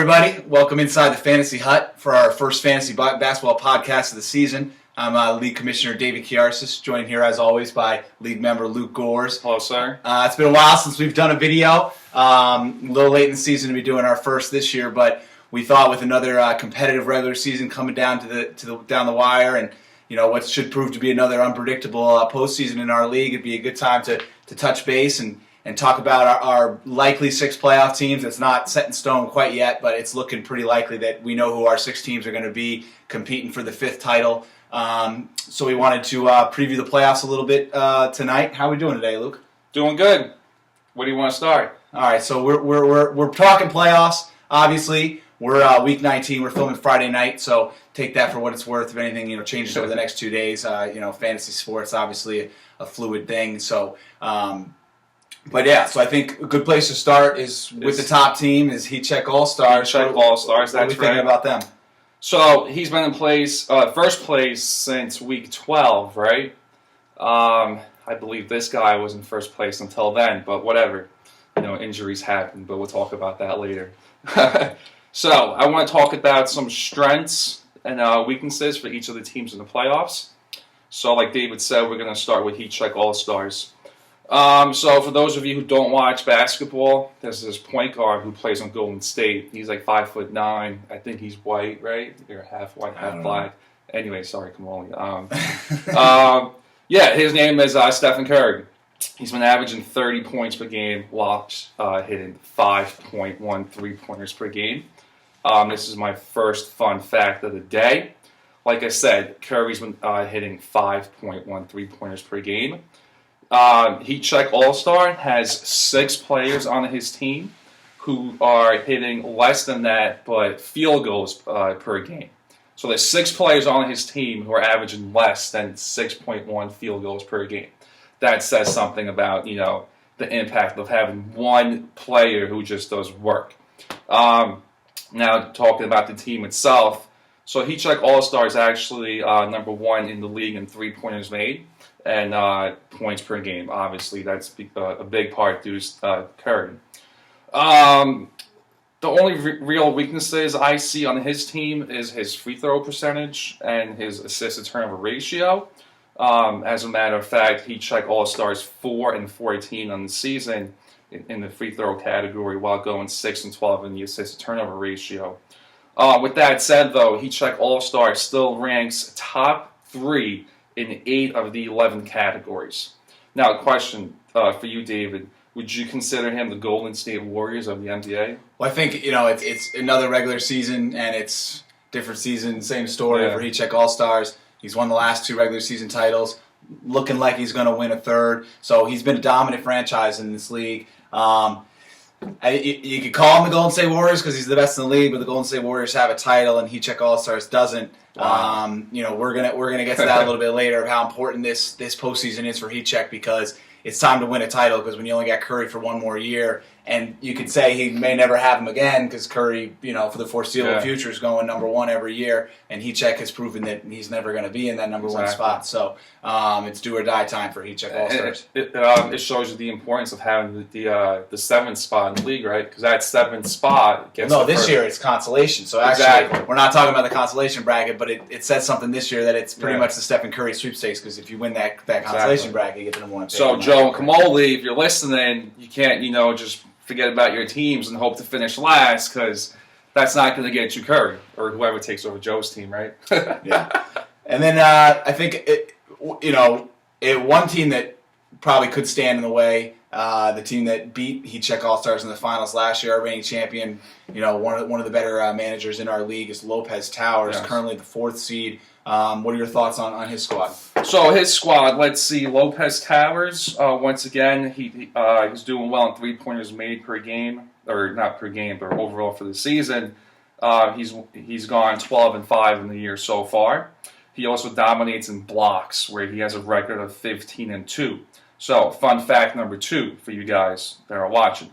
everybody. Welcome inside the Fantasy Hut for our first fantasy basketball podcast of the season. I'm League Commissioner David Kiarsis, joined here as always by League member Luke Gorz. Hello, sir. It's been a while since we've done a video. A little late in the season to be doing our first this year, but we thought with another competitive regular season coming down down the wire, and what should prove to be another unpredictable postseason in our league, it'd be a good time to touch base and talk about our likely 6 playoff teams. It's not set in stone quite yet, but it's looking pretty likely that we know who our 6 teams are going to be competing for the 5th title. So we wanted to preview the playoffs a little bit tonight. How are we doing today, Luke? Doing good. Where do you want to start? All right, so we're talking playoffs. Obviously, we're week 19. We're filming Friday night, so take that for what it's worth. If anything, changes over the next 2 days. Fantasy sports obviously a fluid thing. So. But yeah, so I think a good place to start is with the top team is Heat Check All-Stars. Heat Check All-Stars, that's right. What are we thinking about them? So he's been in first place since week 12, right? I believe this guy was in first place until then, but whatever. Injuries happen, but we'll talk about that later. So I want to talk about some strengths and weaknesses for each of the teams in the playoffs. So like David said, we're going to start with Heat Check All-Stars. So for those of you who don't watch basketball, there's this point guard who plays on Golden State. He's like 5'9". I think he's white, right? You're half white, half black. Anyway, sorry, Kamali. His name is Stephen Curry. He's been averaging 30 points per game while hitting 5.1 3-pointers per game. This is my first fun fact of the day. Like I said, Curry's been hitting 5.1 3-pointers per game. Heat Check All-Star has 6 players on his team who are hitting less than that, but field goals per game. So there's 6 players on his team who are averaging less than 6.1 field goals per game. That says something about, the impact of having one player who just does work. Now talking about the team itself. So Heat Check All-Star is actually number 1 in the league in 3-pointers made. And points per game, obviously, that's a big part due to Curry. The only real weaknesses I see on his team is his free throw percentage and his assist-to-turnover ratio. As a matter of fact, Heat Check All-Stars 4-14 on the season in the free throw category, while going 6-12 in the assist-to-turnover ratio. With that said, though, Heat Check All-Star still ranks top 3 in 8 of the 11 categories. Now, a question for you, David. Would you consider him the Golden State Warriors of the NBA? Well, I think, it's another regular season, and it's different season, same story for Heat Check All-Stars. He's won the last 2 regular season titles, looking like he's going to win a 3rd. So he's been a dominant franchise in this league. You could call him the Golden State Warriors because he's the best in the league, but the Golden State Warriors have a title, and Heat Check All-Stars doesn't. Wow. We're gonna get to that a little bit later of how important this postseason is for Heat Check, because it's time to win a title. Because when you only got Curry for 1 more year, and you could say he may never have him again because Curry, for the foreseeable future, is going number 1 every year, and Heat Check has proven that he's never going to be in that number 1 spot. So it's do or die time for Heat Check All-Stars. It shows you the importance of having the 7th spot in the league, right? Because that 7th spot gets this year it's consolation. So actually, we're not talking about the consolation bracket, but it says something this year that it's pretty much the Stephen Curry sweepstakes, because if you win that consolation bracket, you get the number 1 pick. So Joe Kamoli, if you're listening, you can't just forget about your teams and hope to finish last, because that's not going to get you Curry or whoever takes over Joe's team, right? Yeah. And then I think one team that probably could stand in the way, the team that beat Heat Check All-Stars in the finals last year, our reigning champion, one of the better managers in our league is Lopez Towers, currently the 4th seed. What are your thoughts on his squad? So his squad, let's see. Lopez Towers, once again, he's doing well in 3-pointers made per game, or not per game, but overall for the season. He's gone 12-5 in the year so far. He also dominates in blocks, where he has a record of 15-2. So, fun fact number 2 for you guys that are watching.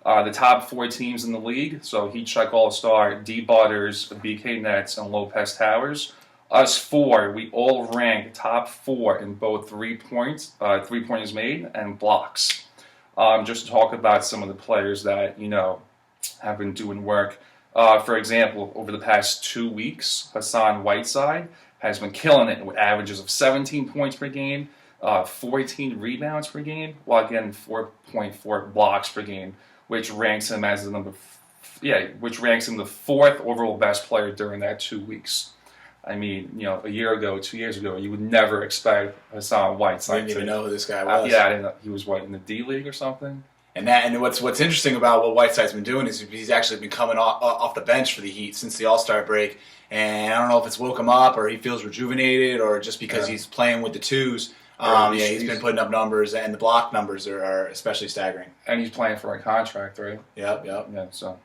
The top 4 teams in the league, so Heat Check All-Star, D. Butters, BK Nets, and Lopez Towers. Us 4, we all rank top 4 in both 3-pointers made and blocks. Just to talk about some of the players that, have been doing work. For example, over the past 2 weeks, Hassan Whiteside has been killing it with averages of 17 points per game, 14 rebounds per game, while getting 4.4 blocks per game, which ranks him as which ranks him the 4th overall best player during that 2 weeks. I mean, a year ago, 2 years ago, you would never expect Hassan Whiteside. I didn't even know who this guy was. Yeah, I didn't know. He was in the D League or something. And what's interesting about what Whiteside's been doing is he's actually been coming off the bench for the Heat since the All-Star break. And I don't know if it's woke him up or he feels rejuvenated or just because he's playing with the twos. He's been putting up numbers, and the block numbers are especially staggering. And he's playing for a contract, right? Yep. Yeah. So,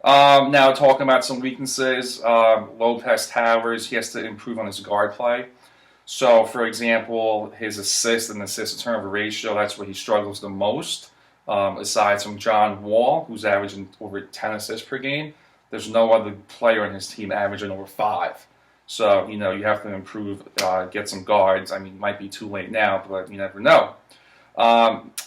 now talking about some weaknesses, Lopez Towers, he has to improve on his guard play. So, for example, his assist and assist-to-turnover ratio, that's where he struggles the most. Aside from John Wall, who's averaging over 10 assists per game, there's no other player on his team averaging over 5. So, you have to improve, get some guards. I mean, it might be too late now, but you never know.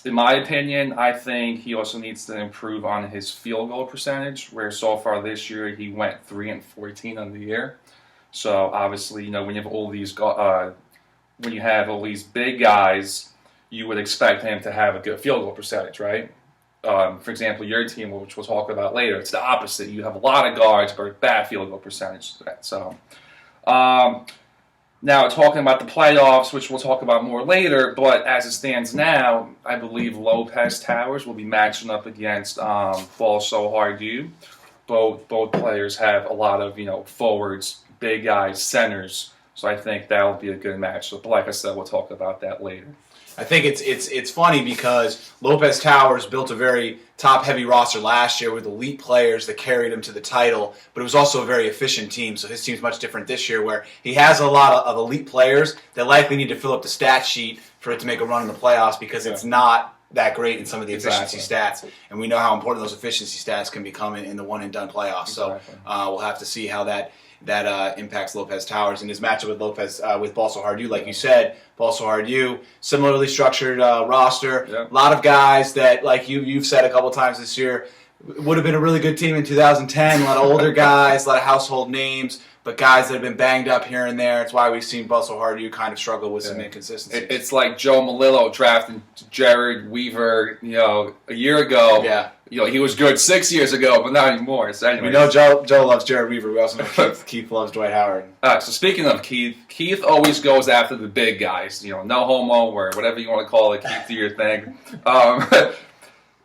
In my opinion, I think he also needs to improve on his field goal percentage, where so far this year he went 3-14 on the year. So, obviously, when you have all these big guys, you would expect him to have a good field goal percentage, right? For example, your team, which we'll talk about later, it's the opposite. You have a lot of guards, but a bad field goal percentage. So, now talking about the playoffs, which we'll talk about more later, but as it stands now, I believe Lopez Towers will be matching up against Balso Hardew. Both players have a lot of forwards, big guys, centers. So I think that'll be a good match. So, like I said, we'll talk about that later. I think it's funny because Lopez Towers built a very top-heavy roster last year with elite players that carried him to the title, but it was also a very efficient team, so his team's much different this year where he has a lot of elite players that likely need to fill up the stat sheet for it to make a run in the playoffs because it's not that great in some of the efficiency stats, and we know how important those efficiency stats can become in the one-and-done playoffs, so we'll have to see how that impacts Lopez Towers and his matchup with Balso Hardew. Like you said, Balso Hardew, similarly structured roster. Yep. A lot of guys that, like you've said a couple times this year, would have been a really good team in 2010. A lot of older guys, a lot of household names, but guys that have been banged up here and there. It's why we've seen Balso Hardew kind of struggle with some inconsistencies. It's like Joe Malillo drafting Jared Weaver, a year ago. Yeah. He was good 6 years ago, but not anymore. So anyways. We know Joe loves Jared Weaver. We also know Keith loves Dwight Howard. All right, so speaking of Keith always goes after the big guys. No homo or whatever you want to call it. Keith, do your thing.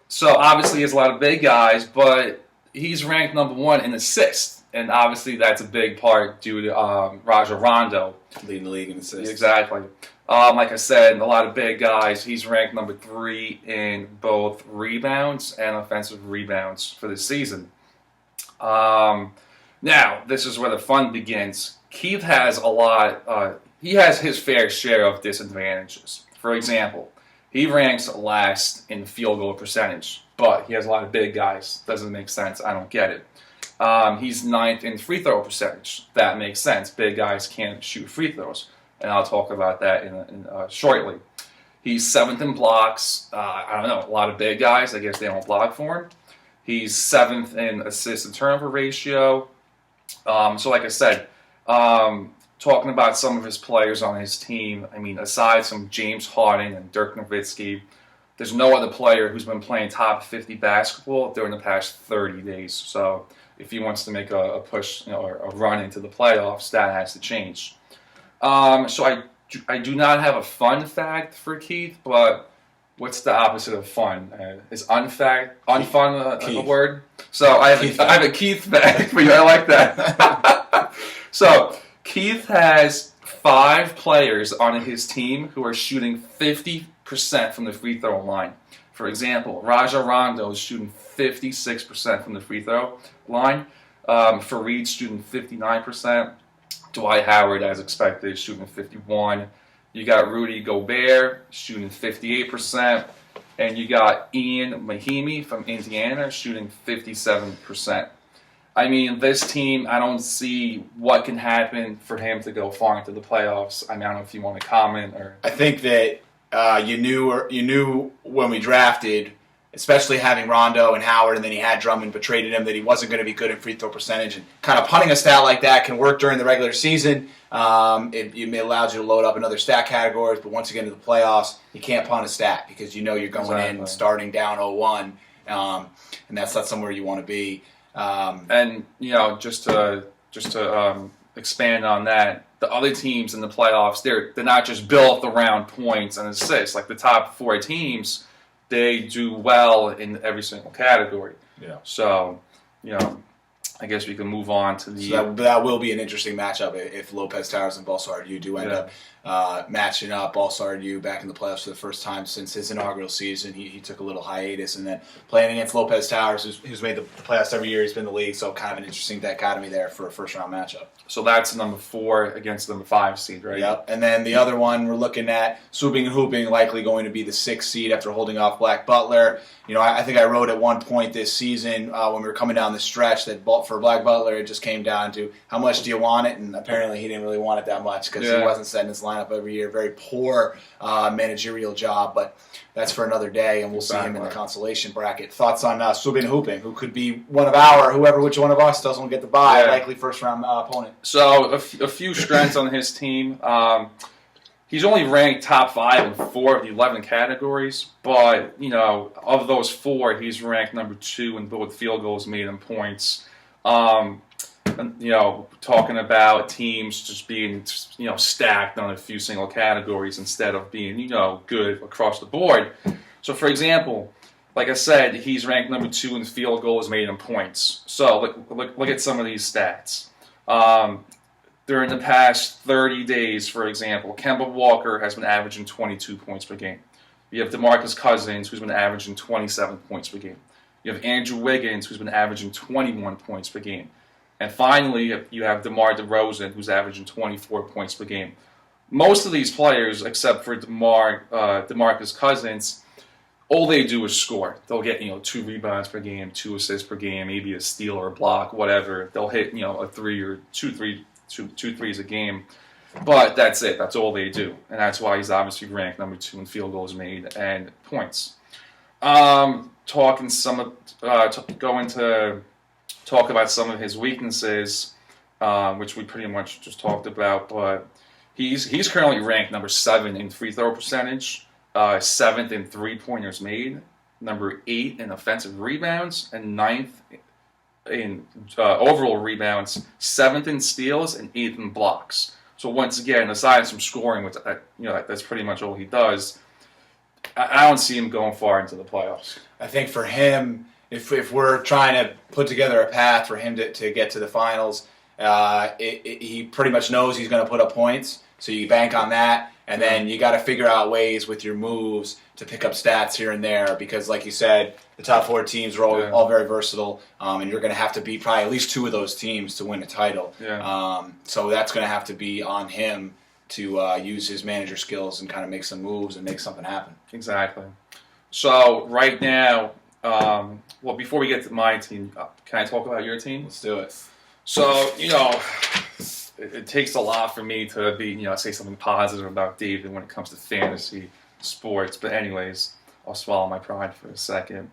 So obviously he has a lot of big guys, but he's ranked number 1 in assists. And obviously that's a big part due to Rajon Rondo. Leading the league in assists. Exactly. Like I said, a lot of big guys. He's ranked number 3 in both rebounds and offensive rebounds for the season. Now, this is where the fun begins. Keith has he has his fair share of disadvantages. For example, he ranks last in field goal percentage, but he has a lot of big guys. Doesn't make sense. I don't get it. He's 9th in free throw percentage. That makes sense. Big guys can't shoot free throws. And I'll talk about that shortly. He's 7th in blocks. I don't know, a lot of big guys. I guess they don't block for him. He's 7th in assist to turnover ratio. So like I said, talking about some of his players on his team, I mean, aside from James Harden and Dirk Nowitzki, there's no other player who's been playing top 50 basketball during the past 30 days. So if he wants to make a push or a run into the playoffs, that has to change. So I do not have a fun fact for Keith, but what's the opposite of fun? Is unfun a word? So I have a Keith fact for you. I like that. So Keith has 5 players on his team who are shooting 50% from the free throw line. For example, Rajon Rondo is shooting 56% from the free throw line. Fareed's shooting 59%. Dwight Howard, as expected, shooting 51%. You got Rudy Gobert shooting 58%. And you got Ian Mahimi from Indiana shooting 57%. I mean, this team, I don't see what can happen for him to go far into the playoffs. I mean, I don't know if you want to comment or. I think that you knew when we drafted especially having Rondo and Howard, and then he had Drummond, but traded him, that he wasn't going to be good in free throw percentage. And kind of punting a stat like that can work during the regular season. It allows you to load up in other stat categories, but once you get into the playoffs, you can't punt a stat because you know you're going in starting down 0-1, and that's not somewhere you want to be. And just to expand on that, the other teams in the playoffs, they're not just built around points and assists. Like the top 4 teams, they do well in every single category. Yeah. So, I guess we can move on to the... So that will be an interesting matchup if Lopez Towers and Balsard-U do end up matching up. Balsard-U back in the playoffs for the first time since his inaugural season. He took a little hiatus, and then playing against Lopez Towers, who's made the playoffs every year. He's been in the league, so kind of an interesting dichotomy there for a first-round matchup. So that's number 4 against number 5 seed, right? Yep. And then the other one we're looking at, Swooping and Hooping, likely going to be the 6th seed after holding off Black Butler. I think I wrote at one point this season when we were coming down the stretch that for Black Butler it just came down to how much do you want it, and apparently he didn't really want it that much because he wasn't setting his lineup every year. Very poor managerial job, but that's for another day, and we'll see him in the consolation bracket. Thoughts on Swooping and Hooping, who could be which one of us doesn't get the bye, likely first-round opponent. So a few strengths on his team. He's only ranked top 5 in 4 of the 11 categories, but, of those 4, he's ranked number 2 in both field goals made and points. Talking about teams just being, stacked on a few single categories instead of being, good across the board. So, for example, like I said, he's ranked number 2 in field goals made and points. So, look at some of these stats. During the past 30 days, for example, Kemba Walker has been averaging 22 points per game. You have DeMarcus Cousins, who's been averaging 27 points per game. You have Andrew Wiggins, who's been averaging 21 points per game. And finally, you have DeMar DeRozan, who's averaging 24 points per game. Most of these players, except for DeMarcus Cousins, all they do is score. They'll get 2 rebounds per game, 2 assists per game, maybe a steal or a block, whatever. They'll hit a 3 or 2 threes a game, but that's it. That's all they do, and that's why he's obviously ranked number 2 in field goals made and points. Going to talk about some of his weaknesses, which we pretty much just talked about. But he's currently ranked number 7 in free throw percentage, 7th in 3-pointers made, number 8 in offensive rebounds, and 9th in overall rebounds, 7th in steals, and 8th in blocks. So once again, aside from scoring, which that's pretty much all he does, I don't see him going far into the playoffs. I think for him, if we're trying to put together a path for him to get to the finals, he pretty much knows he's going to put up points, so you bank on that. And then you got to figure out ways with your moves to pick up stats here and there because, like you said, the top 4 teams are all very versatile, and you're going to have to beat probably at least 2 of those teams to win a title. Yeah. So that's going to have to be on him to use his manager skills and kind of make some moves and make something happen. Exactly. So right now, before we get to my team, can I talk about your team? Let's do it. So, it takes a lot for me to be, say something positive about David when it comes to fantasy sports. But anyways, I'll swallow my pride for a second.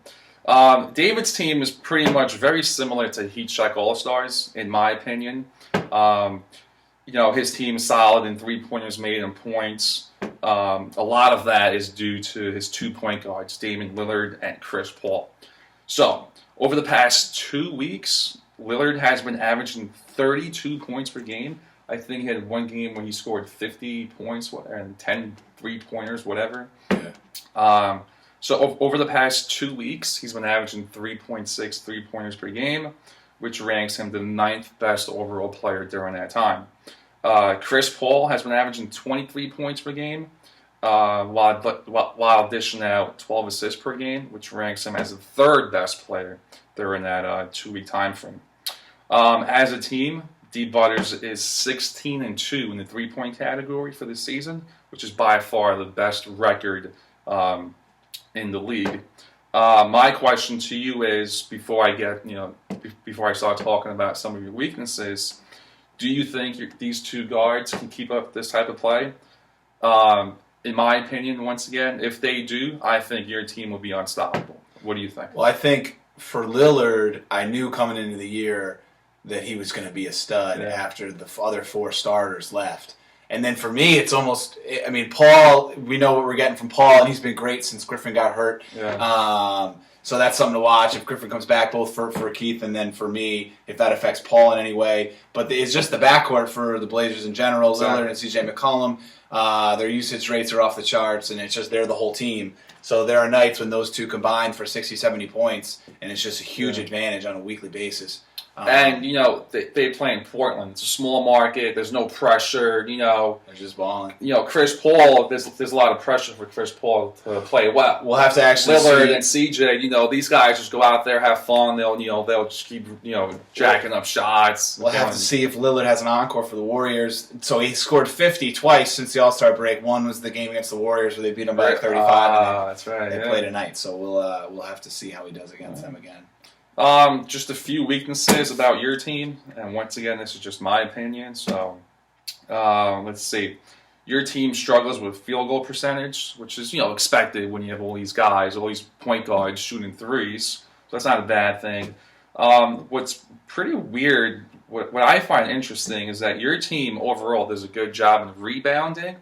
David's team is pretty much very similar to Heat Check All-Stars, in my opinion. His team is solid in 3-pointers made and points. A lot of that is due to his 2 point guards, Damian Lillard and Chris Paul. So, over the past 2 weeks, Lillard has been averaging 32 points per game. I think he had one game where he scored 50 points and 10 3-pointers, whatever. Yeah. So over the past 2 weeks, he's been averaging 3.6 3-pointers per game, which ranks him the 9th best overall player during that time. Chris Paul has been averaging 23 points per game, while dishing out 12 assists per game, which ranks him as the 3rd best player during that 2-week time frame. As a team, D Butters is 16-2 in the 3-point category for this season, which is by far the best record in the league. My question to you is, before I start talking about some of your weaknesses, do you think these 2 guards can keep up this type of play? In my opinion, once again, if they do, I think your team will be unstoppable. What do you think? Well, I think for Lillard, I knew coming into the year that he was going to be a stud after the other 4 starters left. And then for me, it's almost, I mean, Paul, we know what we're getting from Paul, and he's been great since Griffin got hurt. Yeah. So that's something to watch if Griffin comes back, both for Keith and then for me, if that affects Paul in any way. But it's just the backcourt for the Blazers in general, Lillard and CJ McCollum. Their usage rates are off the charts, and it's just they're the whole team. So there are nights when those two combine for 60, 70 points, and it's just a huge advantage on a weekly basis. And, they play in Portland. It's a small market. There's no pressure, They're just balling. Chris Paul, there's a lot of pressure for Chris Paul to play well. We'll have to actually Lillard and CJ, these guys just go out there, have fun. They'll just keep, jacking up shots. We'll have to see if Lillard has an encore for the Warriors. So he scored 50 twice since the All-Star break. One was the game against the Warriors where they beat them by 35. That's right. They play tonight, so we'll have to see how he does against them again. Just a few weaknesses about your team, and once again, this is just my opinion. So, let's see. Your team struggles with field goal percentage, which is expected when you have all these guys, all these point guards shooting threes. So that's not a bad thing. What's pretty weird, what I find interesting, is that your team overall does a good job in rebounding.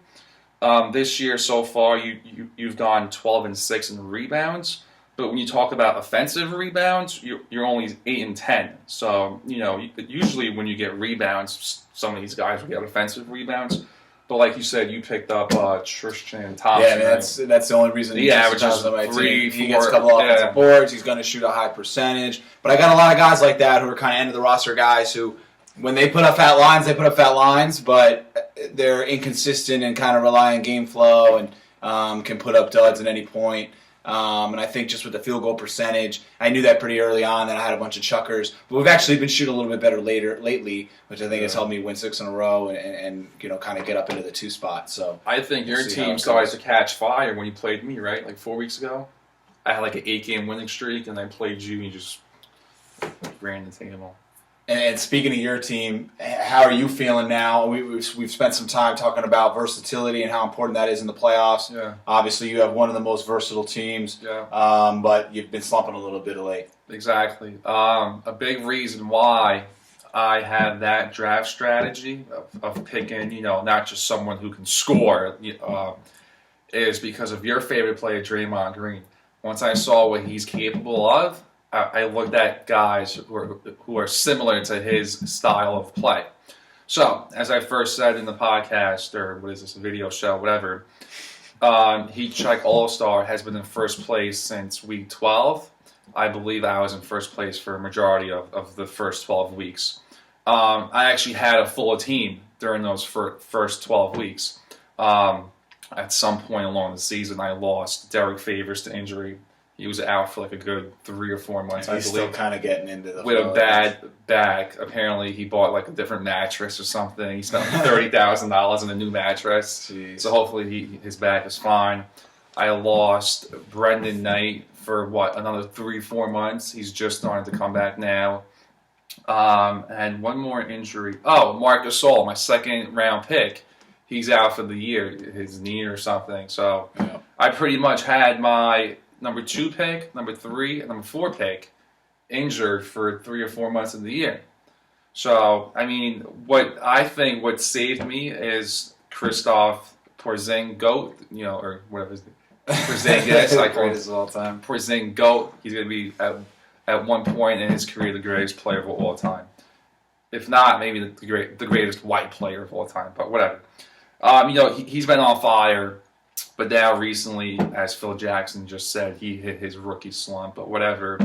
This year so far, you've gone 12-6 in rebounds. But when you talk about offensive rebounds, you're only 8-10. So, usually when you get rebounds, some of these guys will get offensive rebounds. But like you said, you picked up Tristan Thompson. Yeah, that's the only reason he averages 3, 4. He gets a couple of offensive boards. He's going to shoot a high percentage. But I got a lot of guys like that who are kind of end of the roster guys who, when they put up fat lines, they put up fat lines, but they're inconsistent and kind of rely on game flow and can put up duds at any point. And I think just with the field goal percentage, I knew that pretty early on that I had a bunch of chuckers. But we've actually been shooting a little bit better lately, which I think has helped me win 6 in a row and kind of get up into the 2 spot. So I think your team started to catch fire when you played me, right? Like 4 weeks ago. I had like an 8-game winning streak, and I played you, and you just ran the table. And speaking of your team, how are you feeling now? We've spent some time talking about versatility and how important that is in the playoffs. Yeah. Obviously, you have one of the most versatile teams. Yeah. But you've been slumping a little bit of late. Exactly. A big reason why I had that draft strategy of picking, not just someone who can score, is because of your favorite player, Draymond Green. Once I saw what he's capable of, I looked at guys who are similar to his style of play. So, as I first said in the podcast, or what is this, a video show, whatever, Heat Check All-Star has been in first place since week 12. I believe I was in first place for a majority of the first 12 weeks. I actually had a full team during those first 12 weeks. At some point along the season, I lost Derek Favors to injury. He was out for like a good 3 or 4 months, I believe. He's still kind of getting into the with a bad back. Apparently, he bought like a different mattress or something. He spent $30,000 on a new mattress. Jeez. So hopefully his back is fine. I lost Brendan Knight for another 3-4 months. He's just starting to come back now. And one more injury. Oh, Marc Gasol, my 2nd round pick. He's out for the year, his knee or something. So I pretty much had my number 2 pick, number 3, and number 4 pick injured for 3 or 4 months of the year. So, I mean, what saved me is Kristaps Porzingis, or whatever his name. Porzingis, I call him all time. Porzingis. He's going to be at one point in his career the greatest player of all time. If not, maybe the greatest white player of all time. But whatever. He's been on fire. But now recently, as Phil Jackson just said, he hit his rookie slump, but whatever.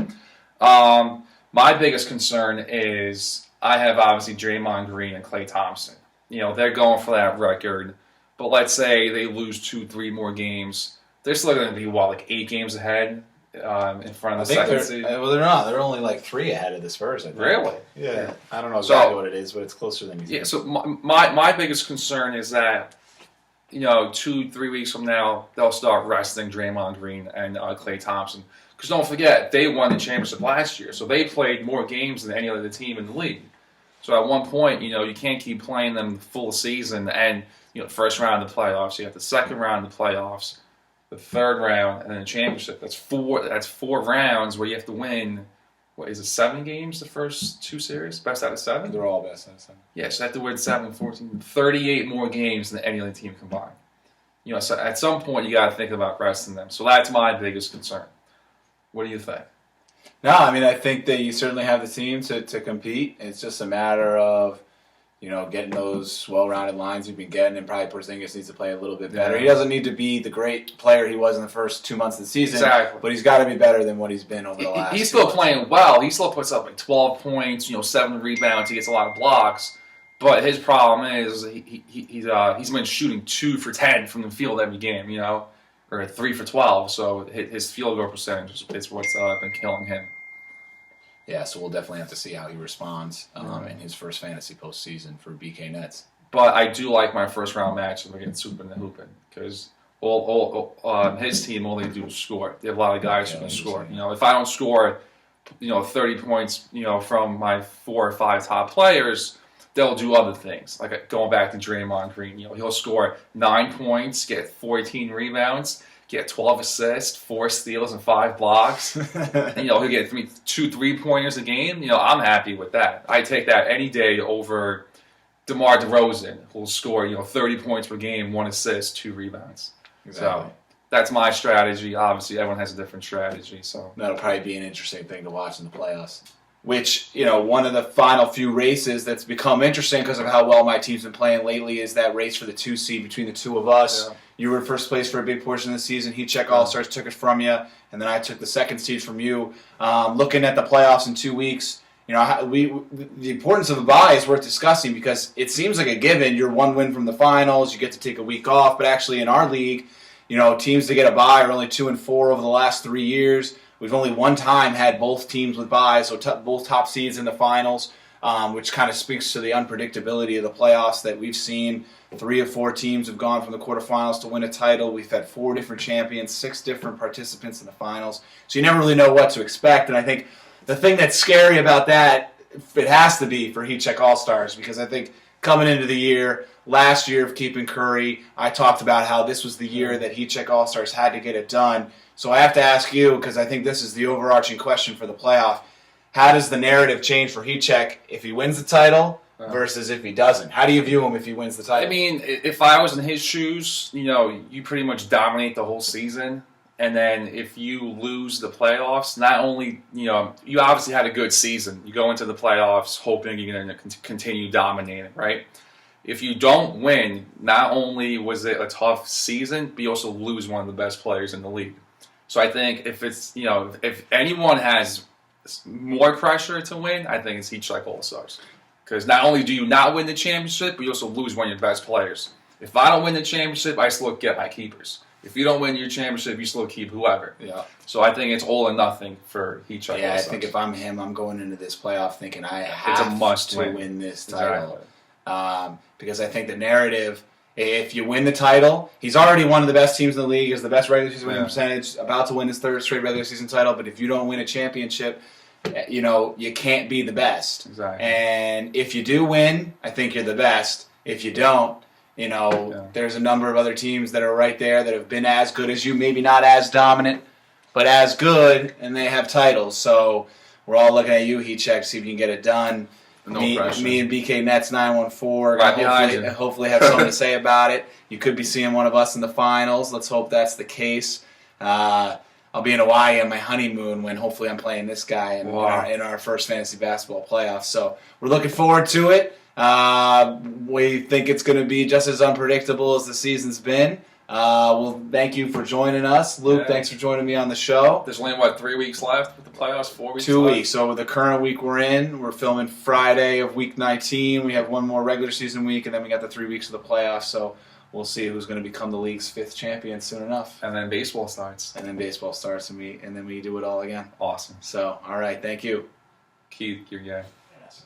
My biggest concern is I have obviously Draymond Green and Klay Thompson. They're going for that record. But let's say they lose 2-3 more games. They're still going to be, like 8 games ahead in front of the second seed? Well, they're not. They're only like 3 ahead of the Spurs, I think. Really? Yeah. I don't know exactly what it is, but it's closer than you think. Yeah, so my biggest concern is that 2-3 weeks from now, they'll start resting Draymond Green and Klay Thompson. Because don't forget, they won the championship last year, so they played more games than any other team in the league. So at one point, you can't keep playing them full season and, first round of the playoffs. You have the second round of the playoffs. the third round, and then the championship. That's four rounds where you have to win. What is it, 7 games the first 2 series? Best out of 7? They're all best out of 7. Yeah, so I have to win 7, 14, 38 more games than any other team combined. So at some point you got to think about resting them. So that's my biggest concern. What do you think? No, I mean, I think that you certainly have the team to compete. It's just a matter of, getting those well-rounded lines you've been getting, and probably Porzingis needs to play a little bit better. Yeah. He doesn't need to be the great player he was in the first 2 months of the season, Exactly. but he's got to be better than what he's been over the last. He's still playing well. He still puts up 12 points, 7 rebounds. He gets a lot of blocks. But his problem is he's been shooting 2 for 10 from the field every game, or 3 for 12. So his field goal percentage is what's been killing him. Yeah, so we'll definitely have to see how he responds in his first fantasy postseason for BK Nets. But I do like my first round matchup against Supin and Hoopin because his team, all they do is score. They have a lot of guys who can score. If I don't score, 30 points, from my 4 or 5 top players, they'll do other things. Like going back to Draymond Green, he'll score 9 points, get 14 rebounds, get 12 assists, 4 steals, and 5 blocks. And, he'll get 2 3-pointers a game. I'm happy with that. I take that any day over DeMar DeRozan, who'll score 30 points per game, 1 assist, 2 rebounds. Exactly. So that's my strategy. Obviously, everyone has a different strategy. So that'll probably be an interesting thing to watch in the playoffs. Which, one of the final few races that's become interesting because of how well my team's been playing lately is that race for the 2 seed between the two of us. Yeah. You were in first place for a big portion of the season. Heat-Check All-Stars took it from you, and then I took the 2nd seed from you. Looking at the playoffs in 2 weeks, the importance of a bye is worth discussing because it seems like a given. You're 1 win from the finals. You get to take a week off. But actually in our league, teams that get a bye are only 2 and 4 over the last 3 years. We've only one time had both teams with byes, so both top seeds in the finals, which kind of speaks to the unpredictability of the playoffs that we've seen. 3 of 4 teams have gone from the quarterfinals to win a title. We've had 4 different champions, 6 different participants in the finals. So you never really know what to expect. And I think the thing that's scary about that, it has to be for Heat-Check All-Stars, because I think coming into the year, last year of keeping Curry, I talked about how this was the year that Heat-Check All-Stars had to get it done. So I have to ask you, because I think this is the overarching question for the playoff, how does the narrative change for Heat-Check if he wins the title versus if he doesn't? How do you view him if he wins the title? I mean, if I was in his shoes, you pretty much dominate the whole season. And then if you lose the playoffs, not only, you obviously had a good season. You go into the playoffs hoping you're going to continue dominating, right? If you don't win, not only was it a tough season, but you also lose one of the best players in the league. So I think if it's, if anyone has more pressure to win, I think it's Heat-Check All-Stars. Because not only do you not win the championship, but you also lose one of your best players. If I don't win the championship, I still get my keepers. If you don't win your championship, you still keep whoever. Yeah. So I think it's all or nothing for Heat-Check All-Stars. I think if I'm him, I'm going into this playoff thinking I have to win this title. Exactly. Because I think the narrative, if you win the title, he's already one of the best teams in the league, is the best regular season winning percentage, about to win his 3rd straight regular season title. But if you don't win a championship, you can't be the best. Exactly. And if you do win, I think you're the best. If you don't, there's a number of other teams that are right there that have been as good as you, maybe not as dominant, but as good, and they have titles. So we're all looking at you, Heat-Check, see if you can get it done. Me and BK Nets 914 hopefully have something to say about it. You could be seeing one of us in the finals. Let's hope that's the case. I'll be in Hawaii on my honeymoon when hopefully I'm playing this guy in our first fantasy basketball playoffs. So we're looking forward to it. We think it's going to be just as unpredictable as the season's been. Well, thank you for joining us. Luke, thanks for joining me on the show. There's only, 3 weeks left with the playoffs? 4 weeks 2 left? weeks. So the current week we're in, we're filming Friday of week 19. We have one more regular season week, and then we got the 3 weeks of the playoffs. So we'll see who's going to become the league's 5th champion soon enough. And then baseball starts. And then we do it all again. Awesome. So, all right, thank you. Keith, you're gay. Yes.